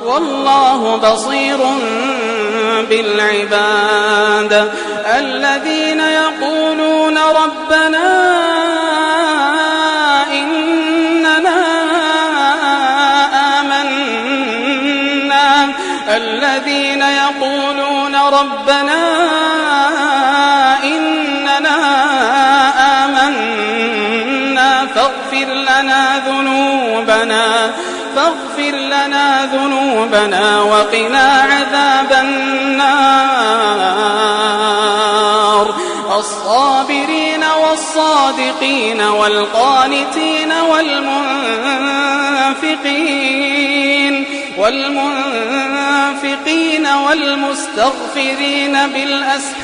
والله بصير بالعباد الذين يقولون ربنا إننا آمنا فاغفر لنا ذنوبنا وقنا عذاب النار الصابرين والصادقين والقانتين والمنفقين والمستغفرين بالأسحار